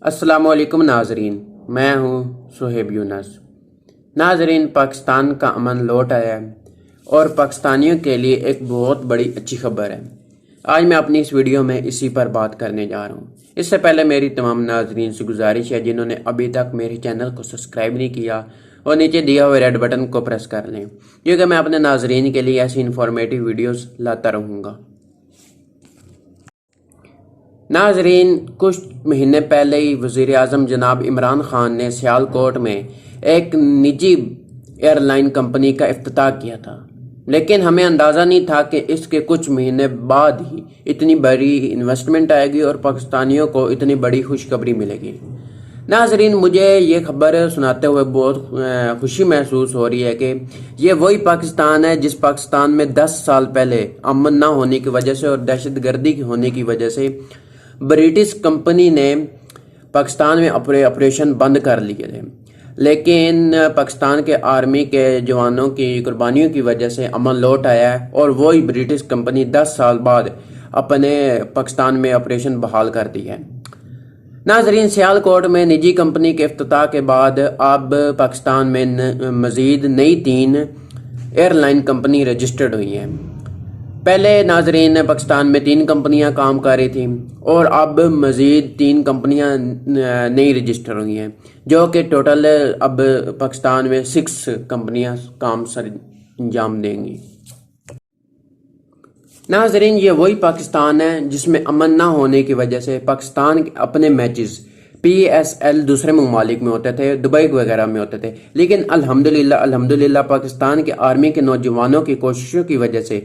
السلام علیکم ناظرین، میں ہوں صہیب یونس۔ ناظرین، پاکستان کا امن لوٹ آیا ہے اور پاکستانیوں کے لیے ایک بہت بڑی اچھی خبر ہے۔ آج میں اپنی اس ویڈیو میں اسی پر بات کرنے جا رہا ہوں۔ اس سے پہلے میری تمام ناظرین سے گزارش ہے جنہوں نے ابھی تک میرے چینل کو سبسکرائب نہیں کیا اور نیچے دیا ہوئے ریڈ بٹن کو پریس کر لیں، کیونکہ میں اپنے ناظرین کے لیے ایسی انفارمیٹیو ویڈیوز لاتا رہوں گا۔ ناظرین، کچھ مہینے پہلے ہی وزیر اعظم جناب عمران خان نے سیالکوٹ میں ایک نجی ایئر لائن کمپنی کا افتتاح کیا تھا، لیکن ہمیں اندازہ نہیں تھا کہ اس کے کچھ مہینے بعد ہی اتنی بڑی انویسٹمنٹ آئے گی اور پاکستانیوں کو اتنی بڑی خوشخبری ملے گی۔ ناظرین، مجھے یہ خبر سناتے ہوئے بہت خوشی محسوس ہو رہی ہے کہ یہ وہی پاکستان ہے جس پاکستان میں 10 سال پہلے امن نہ ہونے کی وجہ سے اور دہشت گردی ہونے کی وجہ سے برٹش کمپنی نے پاکستان میں آپریشن بند کر لیے تھے، لیکن پاکستان کے آرمی کے جوانوں کی قربانیوں کی وجہ سے امن لوٹ آیا ہے اور وہی برٹش کمپنی 10 سال بعد اپنے پاکستان میں آپریشن بحال کر دی ہے۔ ناظرین، سیالکوٹ میں نجی کمپنی کے افتتاح کے بعد اب پاکستان میں مزید نئی 3 ایئر لائن کمپنی رجسٹرڈ ہوئی ہیں۔ پہلے ناظرین پاکستان میں 3 کمپنیاں کام کر رہی تھیں اور اب مزید 3 کمپنیاں نئی رجسٹر ہوئی ہیں، جو کہ ٹوٹل اب پاکستان میں 6 کمپنیاں کام سر انجام دیں گی۔ ناظرین، یہ وہی پاکستان ہے جس میں امن نہ ہونے کی وجہ سے پاکستان کے اپنے میچز PSL دوسرے ممالک میں ہوتے تھے، دبئی وغیرہ میں ہوتے تھے، لیکن الحمدللہ پاکستان کے آرمی کے نوجوانوں کی کوششوں کی وجہ سے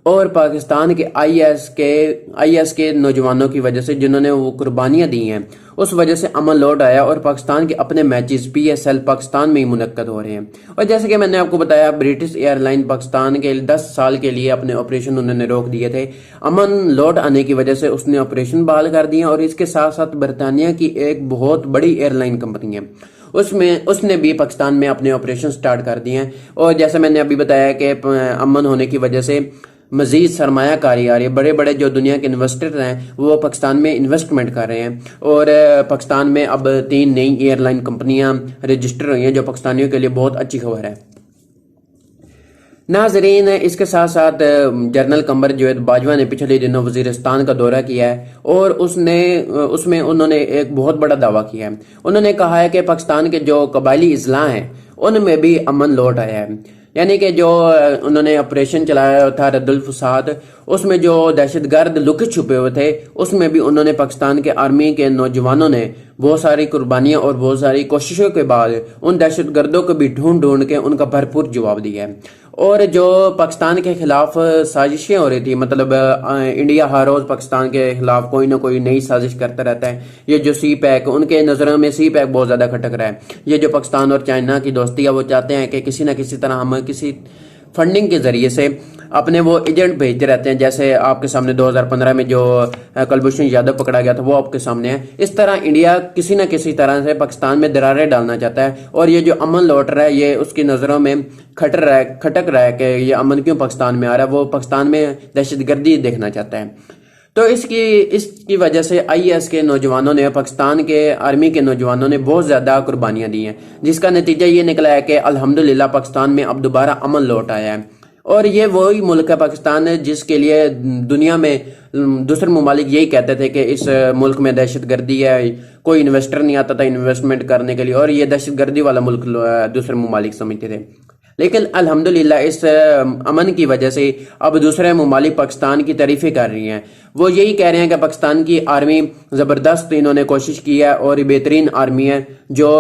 اور پاکستان کے IS کے نوجوانوں کی وجہ سے جنہوں نے وہ قربانیاں دی ہیں، اس وجہ سے امن لوٹ آیا اور پاکستان کے اپنے میچز PSL پاکستان میں ہی منعقد ہو رہے ہیں۔ اور جیسے کہ میں نے آپ کو بتایا، برٹش ایئر لائن پاکستان کے 10 سال کے لیے اپنے آپریشن انہوں نے روک دیے تھے۔ امن لوٹ آنے کی وجہ سے اس نے آپریشن بحال کر دیے اور اس کے ساتھ ساتھ برطانیہ کی ایک بہت بڑی ایئر لائن کمپنی ہے، اس نے بھی پاکستان میں اپنے آپریشن سٹارٹ کر دیے ہیں۔ اور جیسے میں نے ابھی بتایا کہ امن ہونے کی وجہ سے مزید سرمایہ کاری آ رہی ہے، بڑے بڑے جو دنیا کے انویسٹر ہیں وہ پاکستان میں انویسٹمنٹ کر رہے ہیں اور پاکستان میں اب 3 نئی ایئر لائن کمپنیاں رجسٹر ہوئی ہیں، جو پاکستانیوں کے لیے بہت اچھی خبر ہے۔ ناظرین، اس کے ساتھ ساتھ جنرل قمر جاوید باجوہ نے پچھلے دنوں وزیرستان کا دورہ کیا ہے اور اس میں انہوں نے ایک بہت بڑا دعویٰ کیا ہے۔ انہوں نے کہا ہے کہ پاکستان کے جو قبائلی اضلاع ہیں ان میں بھی امن لوٹ آیا ہے، یعنی کہ جو انہوں نے آپریشن چلایا تھا رد الفساد، اس میں جو دہشت گرد لکے چھپے ہوئے تھے اس میں بھی انہوں نے پاکستان کے آرمی کے نوجوانوں نے بہت ساری قربانیاں اور بہت ساری کوششوں کے بعد ان دہشت گردوں کو بھی ڈھونڈ کے ان کا بھرپور جواب دیا ہے۔ اور جو پاکستان کے خلاف سازشیں ہو رہی تھی، مطلب انڈیا ہر روز پاکستان کے خلاف کوئی نہ کوئی نئی سازش کرتا رہتا ہے، یہ جو سی پیک، ان کے نظروں میں سی پیک بہت زیادہ کھٹک رہا ہے۔ یہ جو پاکستان اور چائنا کی دوستی ہے، وہ چاہتے ہیں کہ کسی نہ کسی طرح ہم کسی فنڈنگ کے ذریعے سے اپنے وہ ایجنٹ بھیجتے رہتے ہیں، جیسے آپ کے سامنے 2015 میں جو کلبھوشن یادو پکڑا گیا تھا وہ آپ کے سامنے ہے۔ اس طرح انڈیا کسی نہ کسی طرح سے پاکستان میں دراریں ڈالنا چاہتا ہے اور یہ جو امن لوٹ رہا ہے یہ اس کی نظروں میں کھٹک رہا ہے کہ یہ امن کیوں پاکستان میں آ رہا ہے، وہ پاکستان میں دہشت گردی دیکھنا چاہتا ہے۔ تو اس کی وجہ سے IS کے نوجوانوں نے، پاکستان کے آرمی کے نوجوانوں نے بہت زیادہ قربانیاں دی ہیں، جس کا نتیجہ یہ نکلا ہے کہ الحمدللہ پاکستان میں اب دوبارہ امن لوٹ آیا ہے۔ اور یہ وہی ملک ہے پاکستان ہے جس کے لیے دنیا میں دوسرے ممالک یہی کہتے تھے کہ اس ملک میں دہشت گردی ہے، کوئی انویسٹر نہیں آتا تھا انویسٹمنٹ کرنے کے لیے، اور یہ دہشت گردی والا ملک دوسرے ممالک سمجھتے تھے۔ لیکن الحمدللہ اس امن کی وجہ سے اب دوسرے ممالک پاکستان کی تعریفیں کر رہی ہیں، وہ یہی کہہ رہے ہیں کہ پاکستان کی آرمی زبردست انہوں نے کوشش کی ہے اور بہترین آرمی ہے جو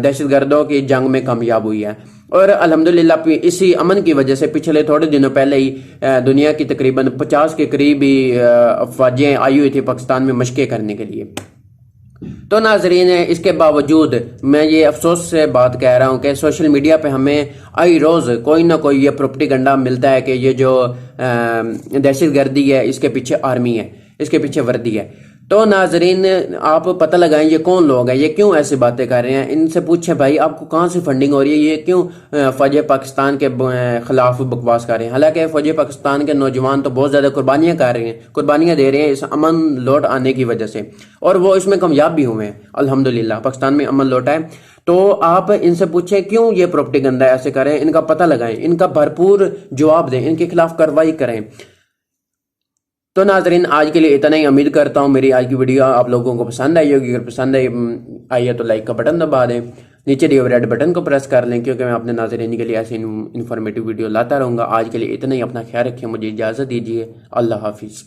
دہشت گردوں کی جنگ میں کامیاب ہوئی ہے۔ اور الحمدللہ اسی امن کی وجہ سے پچھلے تھوڑے دنوں پہلے ہی دنیا کی تقریباً 50 کے قریب ہی افواجیں آئی ہوئی تھی پاکستان میں مشقیں کرنے کے لیے۔ تو ناظرین، اس کے باوجود میں یہ افسوس سے بات کہہ رہا ہوں کہ سوشل میڈیا پہ ہمیں آئی روز کوئی نہ کوئی یہ پروپیگنڈا ملتا ہے کہ یہ جو دہشت گردی ہے اس کے پیچھے آرمی ہے، اس کے پیچھے وردی ہے۔ تو ناظرین آپ پتہ لگائیں یہ کون لوگ ہیں، یہ کیوں ایسی باتیں کر رہے ہیں، ان سے پوچھیں بھائی آپ کو کہاں سے فنڈنگ ہو رہی ہے، یہ کیوں فوج پاکستان کے خلاف بکواس کر رہے ہیں۔ حالانکہ فوج پاکستان کے نوجوان تو بہت زیادہ قربانیاں کر رہے ہیں، قربانیاں دے رہے ہیں اس امن لوٹ آنے کی وجہ سے، اور وہ اس میں کامیاب بھی ہوئے ہیں الحمدللہ، پاکستان میں امن لوٹا ہے۔ تو آپ ان سے پوچھیں کیوں یہ پروپیگنڈا ایسے کریں، ان کا پتہ لگائیں، ان کا بھرپور جواب دیں، ان کے خلاف کارروائی کریں۔ تو ناظرین آج کے لیے اتنا ہی، امید کرتا ہوں میری آج کی ویڈیو آپ لوگوں کو پسند آئی ہوگی، اگر پسند آئی ہے تو لائک کا بٹن دبا دیں، نیچے دیے ہوئے ریڈ بٹن کو پریس کر لیں، کیونکہ میں اپنے ناظرین کے لیے ایسی انفارمیٹیو ویڈیو لاتا رہوں گا۔ آج کے لیے اتنا ہی، اپنا خیال رکھیں، مجھے اجازت دیجیے، اللہ حافظ۔